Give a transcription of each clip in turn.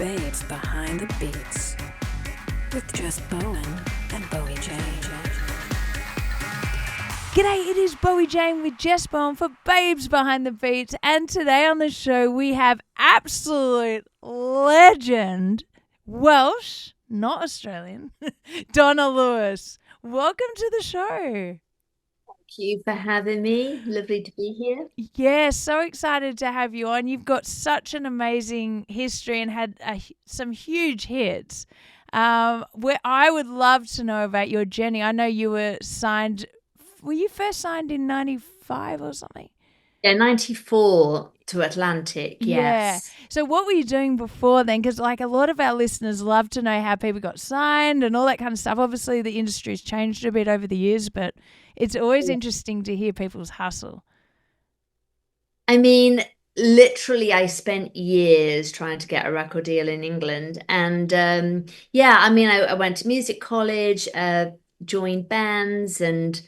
Babes Behind the Beats with Jess Bowen and Bowie Jane. G'day, it is Bowie Jane with Jess Bowen for Babes Behind the Beats, and today on the show we have absolute legend, Welsh, not Australian, Donna Lewis. Welcome to the show. Thank you for having me. Lovely to be here. Yeah, so excited to have you on. You've got such an amazing history and had some huge hits. Where I would love to know about your journey. I know you were signed. Were you first signed in 95 or something? Yeah, 94 to Atlantic, yes. Yeah. So what were you doing before then? Because like a lot of our listeners love to know how people got signed and all that kind of stuff. Obviously the industry's changed a bit over the years, but it's always interesting to hear people's hustle. I mean, literally, I spent years trying to get a record deal in England. And I went to music college, joined bands and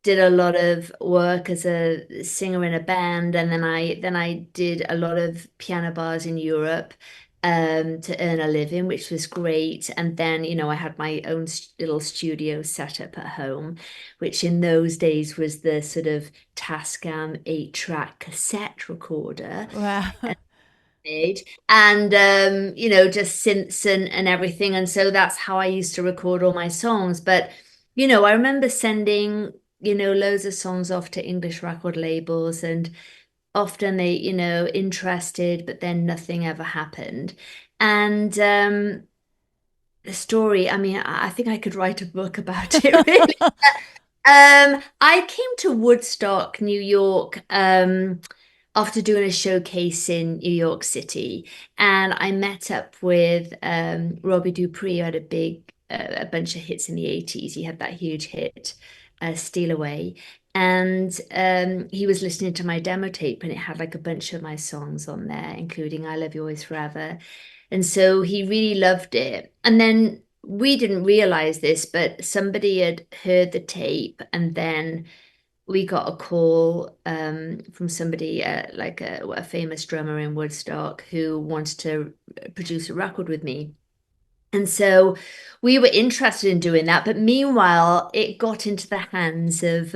did a lot of work as a singer in a band, and then I did a lot of piano bars in Europe to earn a living, which was great. And then, I had my own little studio set up at home, which in those days was the sort of Tascam 8-track cassette recorder. Wow. And just synths and everything. And so that's how I used to record all my songs. But I remember sending loads of songs off to English record labels, and often they, interested, but then nothing ever happened. And the story, I mean, I think I could write a book about it, really. I came to Woodstock, New York, after doing a showcase in New York City, and I met up with Robbie Dupree, who had a bunch of hits in the 80s. He had that huge hit, Steal Away. And he was listening to my demo tape, and it had like a bunch of my songs on there, including I Love You Always Forever. And so he really loved it. And then we didn't realize this, but somebody had heard the tape, and then we got a call from somebody, like a famous drummer in Woodstock, who wanted to produce a record with me. And so we were interested in doing that. But meanwhile, it got into the hands of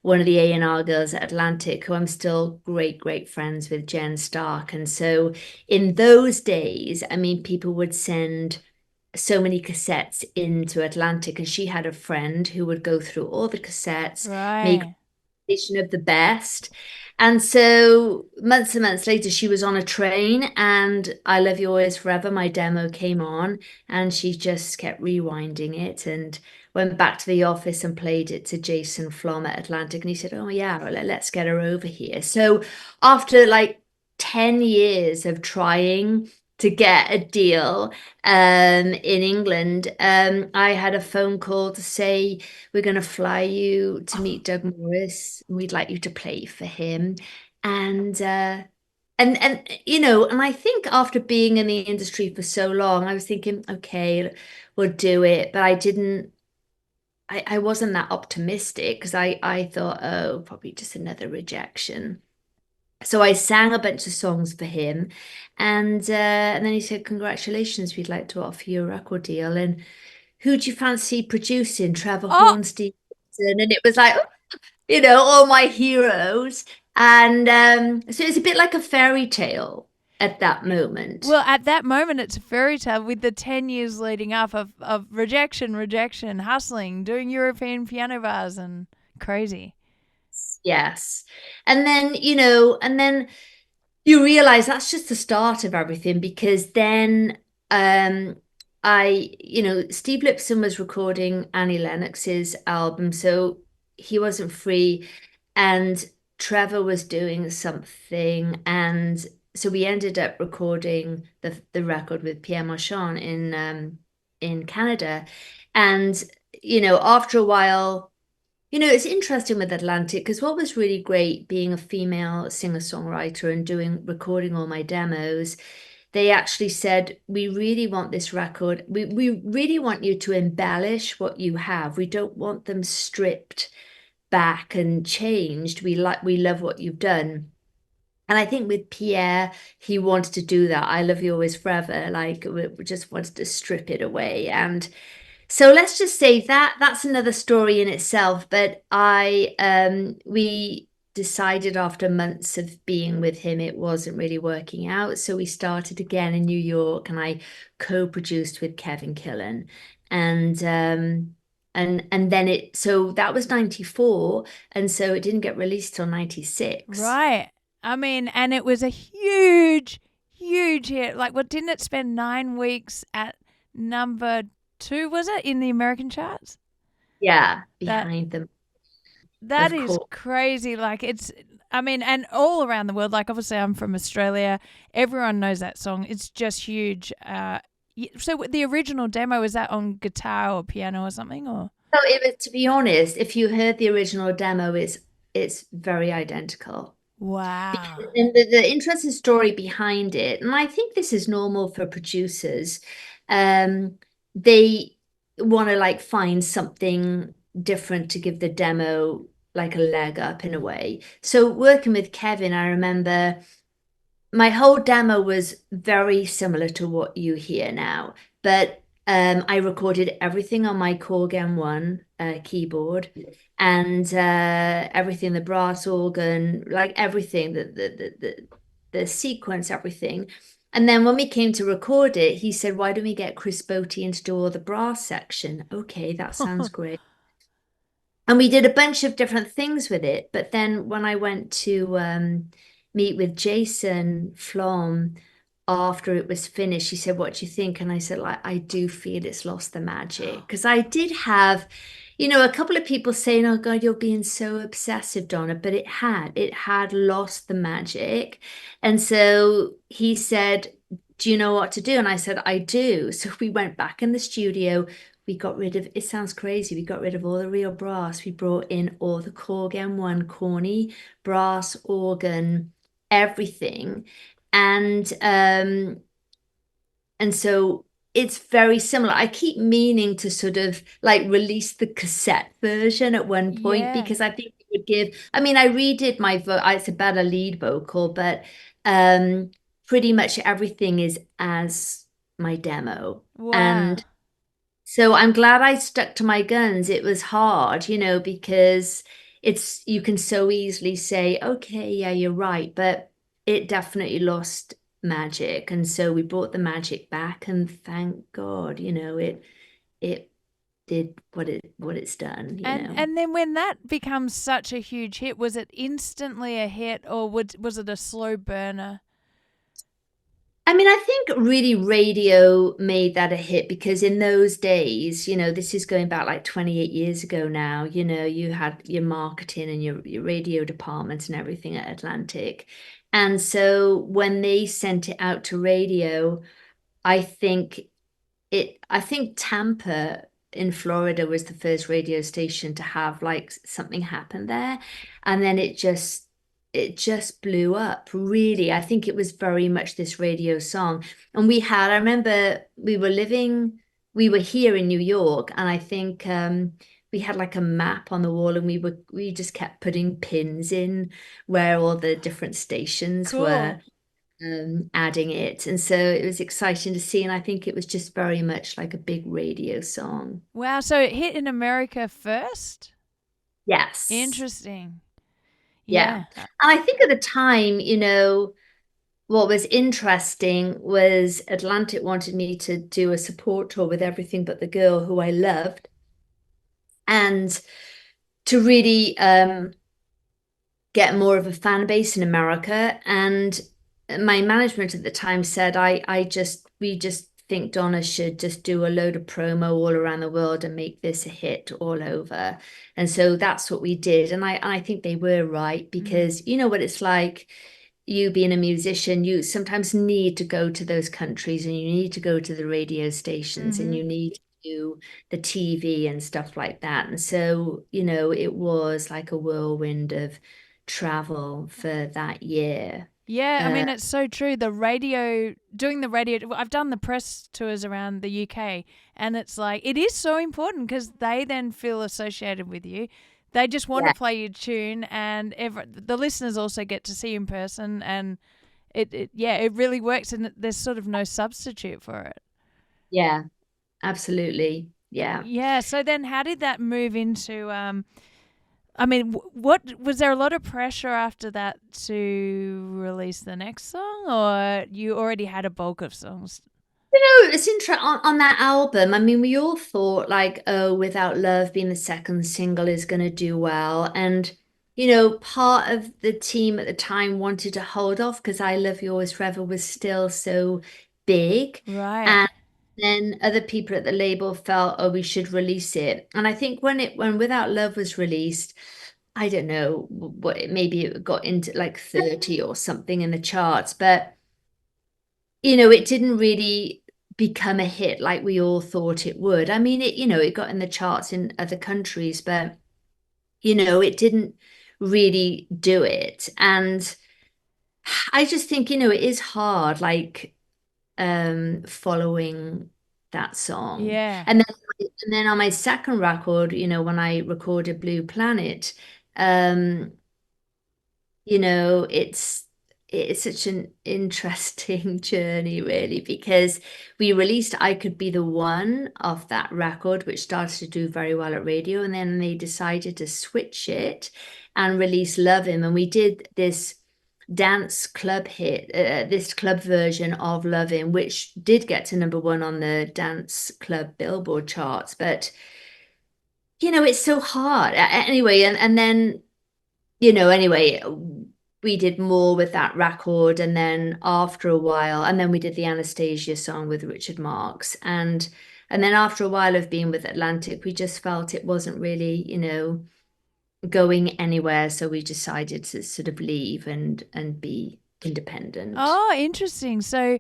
one of the A&R girls at Atlantic, who I'm still great, great friends with, Jen Stark. And so in those days, I mean, people would send so many cassettes into Atlantic, and she had a friend who would go through all the cassettes, make of the best. And so months and months later, she was on a train, and I Love You Always Forever, my demo, came on, and she just kept rewinding it and went back to the office and played it to Jason Flom at Atlantic. And he said, oh yeah, let's get her over here. So after like 10 years of trying to get a deal in England, I had a phone call to say, we're going to fly you to meet Doug Morris, and we'd like you to play for him. And I think after being in the industry for so long, I was thinking, okay, we'll do it. But I wasn't that optimistic, because I thought, oh, probably just another rejection. So I sang a bunch of songs for him, and then he said, congratulations, we'd like to offer you a record deal. And who do you fancy producing? Trevor Horn, Steve Gibson. And it was like, all my heroes. And so it's a bit like a fairy tale at that moment. Well, at that moment, it's a fairy tale with the 10 years leading up of rejection, hustling, doing European piano bars, and crazy. Yes. And then, you realize that's just the start of everything, because then Steve Lipson was recording Annie Lennox's album, so he wasn't free, and Trevor was doing something, and so we ended up recording the record with Pierre Marchand in Canada. And after a while, it's interesting with Atlantic, because what was really great, being a female singer-songwriter and recording all my demos, they actually said, we really want this record. We really want you to embellish what you have. We don't want them stripped back and changed. We love what you've done. And I think with Pierre, he wanted to do that. I love you always forever. Like we just wanted to strip it away. And so let's just say that that's another story in itself. But we decided after months of being with him, it wasn't really working out. So we started again in New York, and I co-produced with Kevin Killen. And and then so that was 94, and so it didn't get released till 96. Right. I mean, and it was a huge, huge hit. Like, what, didn't it spend 9 weeks at number 2, was it, in the American charts? Yeah, That behind them, that of is course. crazy. Like, it's, I mean, and all around the world. Like, obviously, I'm from Australia. Everyone knows that song. It's just huge. So the original demo, is that on guitar or piano or something, or? So it was, to be honest, if you heard the original demo, it's very identical. Wow. And the interesting story behind it, and I think this is normal for producers, they want to like find something different to give the demo like a leg up in a way. So working with Kevin, I remember my whole demo was very similar to what you hear now, but I recorded everything on my Korg M1 keyboard, and everything, the brass organ, like everything, the sequence, everything. And then when we came to record it, he said, "Why don't we get Chris Botti in to do all the brass section?" Okay, that sounds great. And we did a bunch of different things with it. But then when I went to meet with Jason Flom after it was finished, he said, "What do you think?" And I said, like, I do feel it's lost the magic. Because I did have, a couple of people saying, "Oh God, you're being so obsessive, Donna," but it had lost the magic. And so he said, "Do you know what to do?" And I said, "I do." So we went back in the studio. We got rid of, it sounds crazy, we got rid of all the real brass. We brought in all the Korg M1 corny brass organ, everything. And so it's very similar. I keep meaning to sort of like release the cassette version at one point, Yeah. because I think it would give, I mean, I redid my it's a better lead vocal, but pretty much everything is as my demo. Wow. And so I'm glad I stuck to my guns. It was hard, because you can so easily say, "Okay, yeah, you're right," but it definitely lost magic. And so we brought the magic back, and thank God, it did what it's done. And then when that becomes such a huge hit, was it instantly a hit, or was it a slow burner? I mean, I think really radio made that a hit, because in those days, this is going back like 28 years ago now, you had your marketing and your radio department and everything at Atlantic. And so when they sent it out to radio, I think I think Tampa in Florida was the first radio station to have like something happen there. And then it just blew up, really. I think it was very much this radio song. And I remember we were here in New York, and I think we had like a map on the wall, and we just kept putting pins in where all the different stations were Cool. adding it. And so it was exciting to see. And I think it was just very much like a big radio song. Wow. So it hit in America first? Yes. Interesting. Yeah. Yeah. And I think at the time, what was interesting was Atlantic wanted me to do a support tour with Everything But the Girl, who I loved, and to really get more of a fan base in America. And my management at the time said, we just think Donna should just do a load of promo all around the world and make this a hit all over. And so that's what we did. And I think they were right, Mm. because you know what it's like, you being a musician, you sometimes need to go to those countries, and you need to go to the radio stations, and Mm-hmm. you need to do the TV and stuff like that. And so, it was like a whirlwind of travel for that year. Yeah, I Uh, mean, it's so true. Doing the radio, I've done the press tours around the UK, and it's like, it is so important because they then feel associated with you. They just want to Yeah. play your tune, and the listeners also get to see you in person, and it really works, and there's sort of no substitute for it. Yeah, absolutely. Yeah. Yeah. So then, how did that move into? I mean, what was there a lot of pressure after that to release the next song, or you already had a bulk of songs? It's interesting on that album. I mean, we all thought like, oh, Without Love being the second single is going to do well. And, part of the team at the time wanted to hold off because I Love You Always Forever was still so big. Right. And then other people at the label felt, oh, we should release it. And I think when Without Love was released, I don't know what, maybe it got into like 30 or something in the charts, but it didn't really become a hit like we all thought it would. I mean, it got in the charts in other countries, but it didn't really do it. And I just think, it is hard, like following that song. Yeah. And then on my second record, when I recorded Blue Planet, um, it's such an interesting journey, really, because we released I Could Be the One off that record, which started to do very well at radio, and then they decided to switch it and release Love Him, and we did this dance club hit, this club version of Love Him, which did get to number one on the dance club Billboard charts, but it's so hard. Anyway, and then anyway, we did more with that record. And then after a while, and then we did the Anastasia song with Richard Marx. And then after a while of being with Atlantic, we just felt it wasn't really, going anywhere. So we decided to sort of leave and be independent. Oh, interesting. So,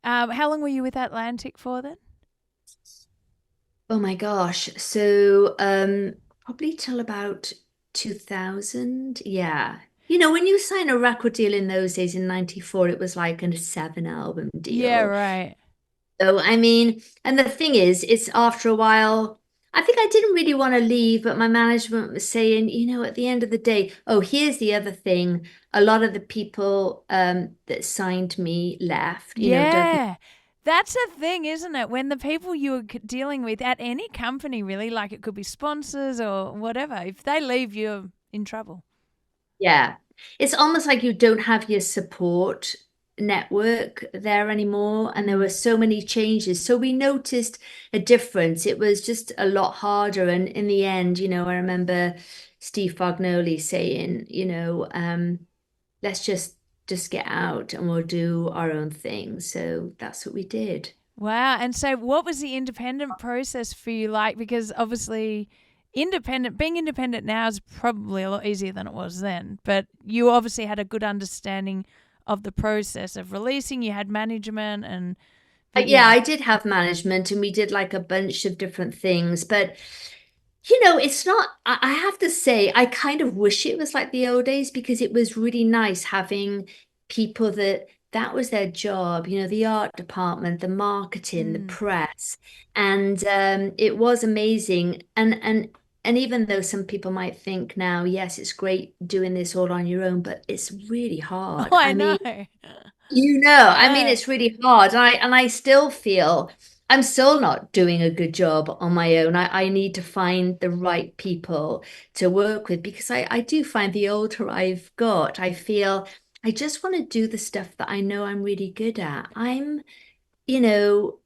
how long were you with Atlantic for then? Oh my gosh. So probably till about 2000. Yeah. When you sign a record deal in those days in 94, it was like a 7 album Yeah, deal. right. So I mean, and the thing is, it's after a while, I think I didn't really want to leave, but my management was saying, at the end of the day, oh, here's the other thing. A lot of the people that signed me left, Doug. Yeah. That's a thing, isn't it? When the people you were dealing with at any company, really, like it could be sponsors or whatever, if they leave, you're in trouble. Yeah. It's almost like you don't have your support network there anymore. And there were Mm. so many changes. So we noticed a difference. It was just a lot harder. And in the end, I remember Steve Fagnoli saying, let's just get out and we'll do our own thing. So that's what we did. Wow. And so, what was the independent process for you like? Because obviously, being independent now is probably a lot easier than it was then. But you obviously had a good understanding of the process of releasing. You had management and, but Yeah, yeah. I did have management and we did like a bunch of different things, but it's not, I have to say, I kind of wish it was like the old days because it was really nice having people that was their job, the art department, the marketing, the Mm. press. And it was amazing. And even though some people might think now, yes, it's great doing this all on your own, but it's really Oh, hard. I I know. mean, I mean, Uh, it's really hard. And I still feel I'm still not doing a good job on my own. I need to find the right people to work with because I do find the older I've got, I feel I just want to do the stuff that I know I'm really good at. You know,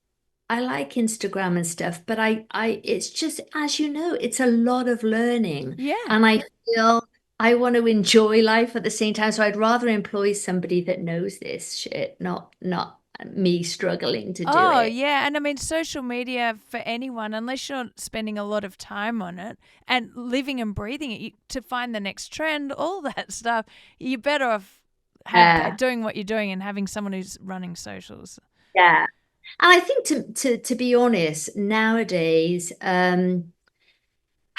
I like Instagram and stuff, but it's just, as you know, it's a lot of learning. yeah. And I feel I want to enjoy life at the same time. So I'd rather employ somebody that knows this shit, not me struggling to do Oh, it. yeah. And I mean, social media for anyone, unless you're spending a lot of time on it and living and breathing it, to find the next trend, all that stuff, you're better off Yeah, doing what you're doing and having someone who's running socials. yeah. And I think to be honest, nowadays,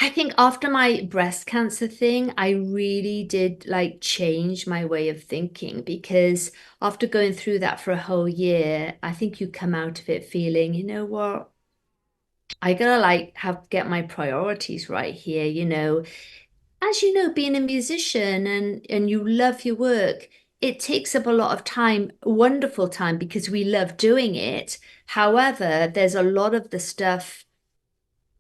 I think after my breast cancer thing, I really did like change my way of thinking because after going through that for a whole year, I think you come out of it feeling, you know what, I gotta like have get my priorities right here, as you know, being a musician and you love your work, it takes up a lot of time, wonderful time, because we love doing it. However, there's a lot of the stuff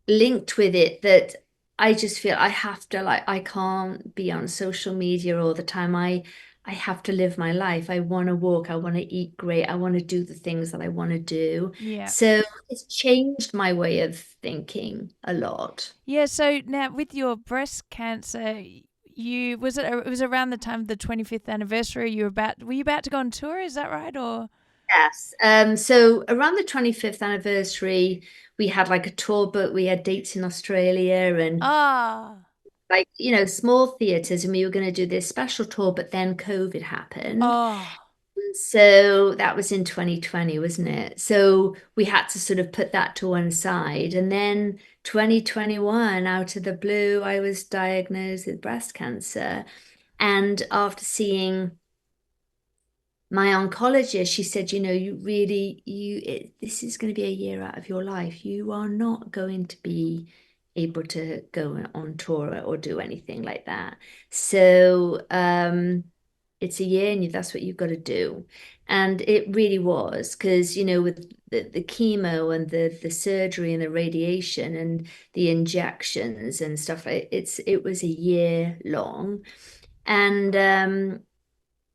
linked with it that I just feel I have to, like, I can't be on social media all the time. I have to live my life. I want to walk, I want to eat great, I want to do the things that I want to do. Yeah. So it's changed my way of thinking a lot. Yeah, so now with your breast cancer, you it was around the time of the 25th anniversary were you about to go on tour, is that right? Or Yes. So around the 25th anniversary, we had like a tour, but we had dates in Australia and ah, like, small theaters, and we were going to do this special tour, but then COVID happened. oh, So that was in 2020, wasn't it? So we had to sort of put that to one side. And then 2021, out of the blue, I was diagnosed with breast cancer. And after seeing my oncologist, she said, you really, this is going to be a year out of your life. You are not going to be able to go on tour or do anything like that. So, it's a year and that's what you've got to do. And it really was because, with the chemo and the surgery and the radiation and the injections and stuff, it was a year long. And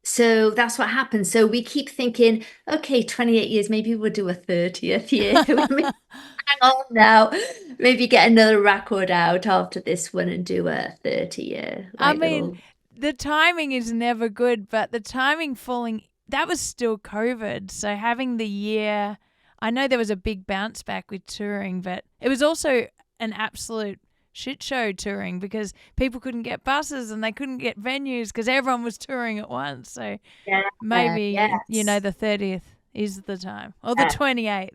so that's what happened. So we keep thinking, okay, 28 years, maybe we'll do a 30th year. Hang on now. Maybe get another record out after this one and do a 30-year, I like mean, little. the timing is never good, but the timing falling, that was still COVID. So having the year, I know there was a big bounce back with touring, but it was also an absolute shit show touring because people couldn't get buses and they couldn't get venues because everyone was touring at once. So Yeah, maybe, yes. the 30th is the time or the Yeah. 28th.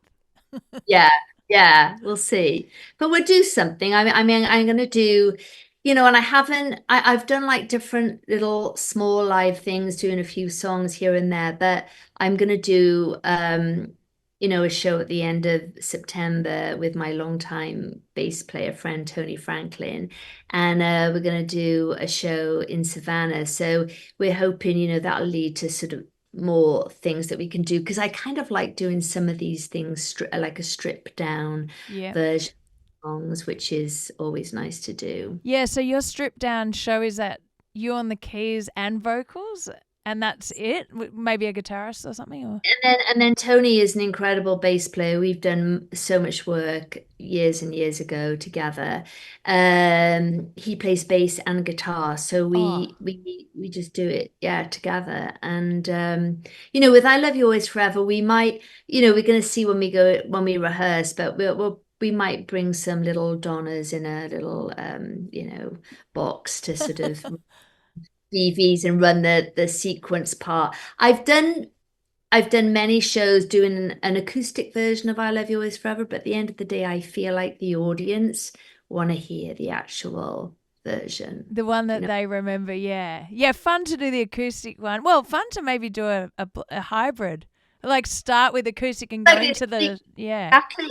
Yeah, yeah, we'll see. But we'll do something. I mean, I'm gonna do, and I haven't. I've done like different little small live things, doing a few songs here and there. But I'm gonna do, a show at the end of September with my longtime bass player friend Tony Franklin, and we're gonna do a show in Savannah. So we're hoping, that'll lead to sort of more things that we can do because I kind of like doing some of these things like a stripped down Yeah. version of songs, which is always nice to do. Yeah, so your stripped down show is that you on the keys and vocals, and that's it? Maybe a guitarist or something? Or And then Tony is an incredible bass player. We've done so much work years and years ago together. He plays bass and guitar, so oh, we just do it, yeah, together. And with I Love You Always Forever, we might, we're gonna see when we rehearse, but we might bring some little Donnas in a little box to sort of DVs and run the sequence part. I've done many shows doing an acoustic version of I Love You Always Forever, but at the end of the day, I feel like the audience want to hear the actual version. the one You that know, they remember, yeah. Yeah, fun to do the acoustic one. Well, fun to maybe do a hybrid. Like start with acoustic and go into the, yeah. exactly.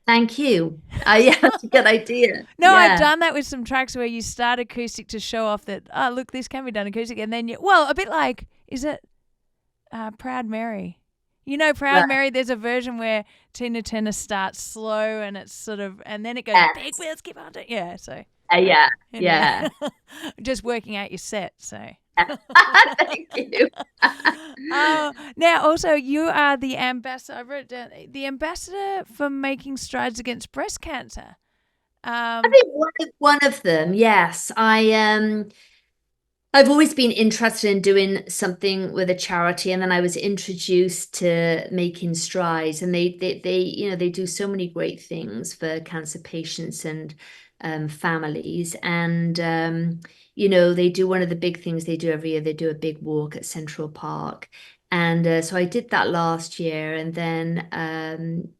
Thank you. Yeah, that's a good idea. No, I've Yeah. done that with some tracks where you start acoustic to show off that, oh, look, this can be done acoustic. And then well, a bit like, is it Proud Mary? Proud Right. Mary, there's a version where Tina Turner starts slow and it's sort of, and then it goes big Yes. wheels, keep on it. Yeah, so Yeah. anyway, Yeah. just working out your set, so. Thank you. Now, also, you are the ambassador, I wrote it down, the ambassador for making strides against breast cancer. I think one of them, yes. I've always been interested in doing something with a charity, and then I was introduced to Making Strides, and they do so many great things for cancer patients and families, and they do one of the big things they do every year. They do a big walk at Central Park, and so I did that last year, and then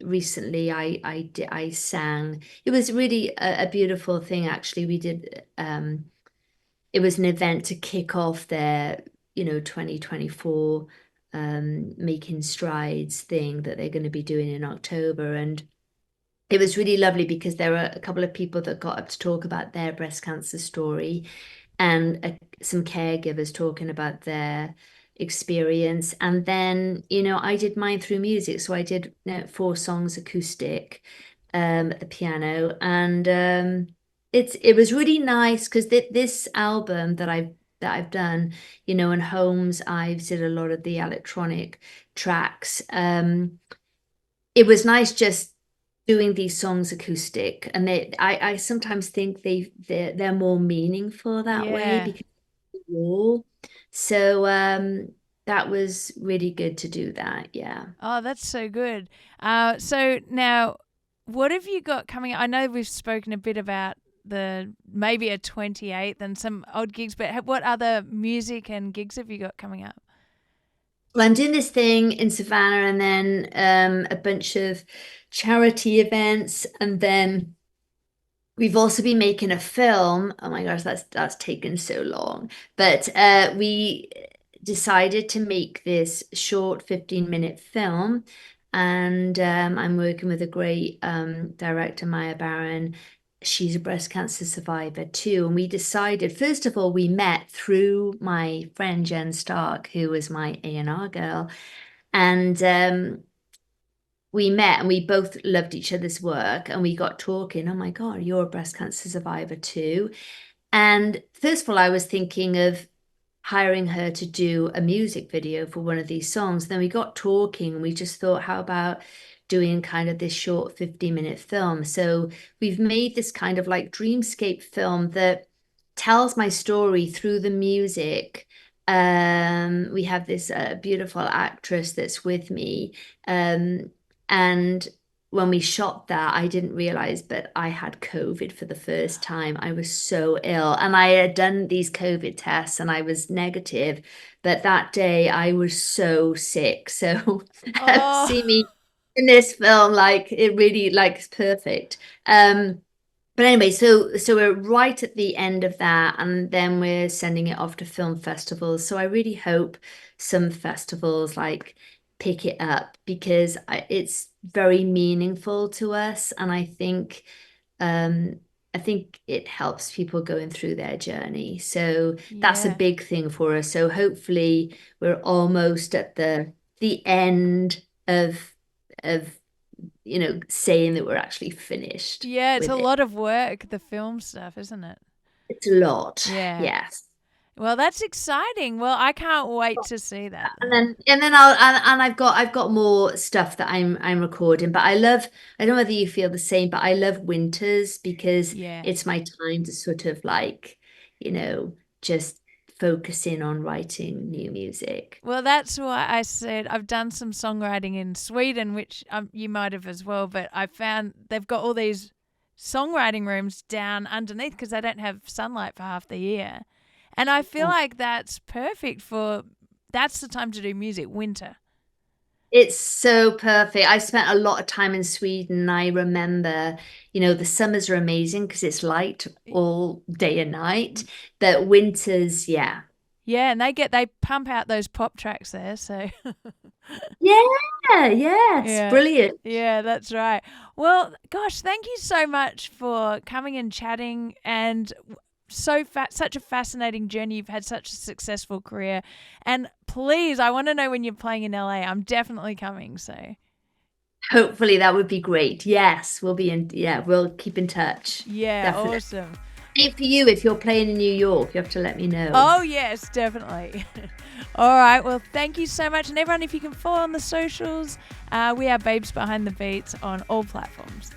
recently I sang. It was really a beautiful thing, actually. We did. It was an event to kick off their 2024 Making Strides thing that they're going to be doing in October. And it was really lovely because there were a couple of people that got up to talk about their breast cancer story, and some caregivers talking about their experience. And then, I did mine through music. So I did 4 songs acoustic at the piano. And it was really nice because this album that I've done, and Holmes, I've did a lot of the electronic tracks. It was nice just doing these songs acoustic, and I sometimes think they're more meaningful that way Yeah. because of the wall. So that was really good to do that. Yeah. Oh, that's so good. So now, what have you got coming? I know we've spoken a bit about the maybe a 28th and some odd gigs, but what other music and gigs have you got coming up? Well, I'm doing this thing in Savannah, and then a bunch of charity events, and then we've also been making a film. Oh my gosh, that's taken so long. But we decided to make this short 15-minute film, and I'm working with a great director, Maya Barron. She's a breast cancer survivor too. And we decided, first of all, we met through my friend Jen Stark, who was my A&R girl. And we met and we both loved each other's work, and we got talking. Oh my God, you're a breast cancer survivor too. And first of all, I was thinking of hiring her to do a music video for one of these songs. Then we got talking and we just thought, how about doing kind of this short 15-minute film? So we've made this kind of like dreamscape film that tells my story through the music. We have this beautiful actress that's with me. And when we shot that, I didn't realize, but I had COVID for the first time. I was so ill, and I had done these COVID tests and I was negative. But that day I was so sick. So Oh, see me in this film, like it really like it's perfect. But anyway, so we're right at the end of that, and then we're sending it off to film festivals. So I really hope some festivals like pick it up because it's very meaningful to us, and um, I think it helps people going through their journey. So that's a yeah. big thing for us. So hopefully we're almost at the end of saying that we're actually finished Yeah, it's with a it. lot of work, the film stuff, isn't it? It's a lot. Yeah. Yes. Well, that's exciting. Well, I can't wait to see that And then. then and I've got more stuff that I'm recording, but I don't know whether you feel the same, but I love winters because Yeah. it's my time to sort of like, just focus in on writing new music. Well, that's why I said I've done some songwriting in Sweden, which you might have as well, but I found they've got all these songwriting rooms down underneath because they don't have sunlight for half the year. And I feel like that's perfect that's the time to do music, winter. It's so perfect. I spent a lot of time in Sweden. I remember, the summers are amazing because it's light all day and night. But winters, yeah. Yeah, and they pump out those pop tracks there, so Yeah, yes, yeah. brilliant. Yeah, that's right. Well, gosh, thank you so much for coming and chatting and such a fascinating journey. You've had such a successful career. And please, I want to know when you're playing in LA. I'm definitely coming, so. Hopefully that would be great. Yes, we'll keep in touch. Yeah, Definitely. awesome. Same for you if you're playing in New York, you have to let me know. Oh, yes, definitely. All right. Well, thank you so much. And everyone, if you can follow on the socials, we are Babes Behind the Beats on all platforms.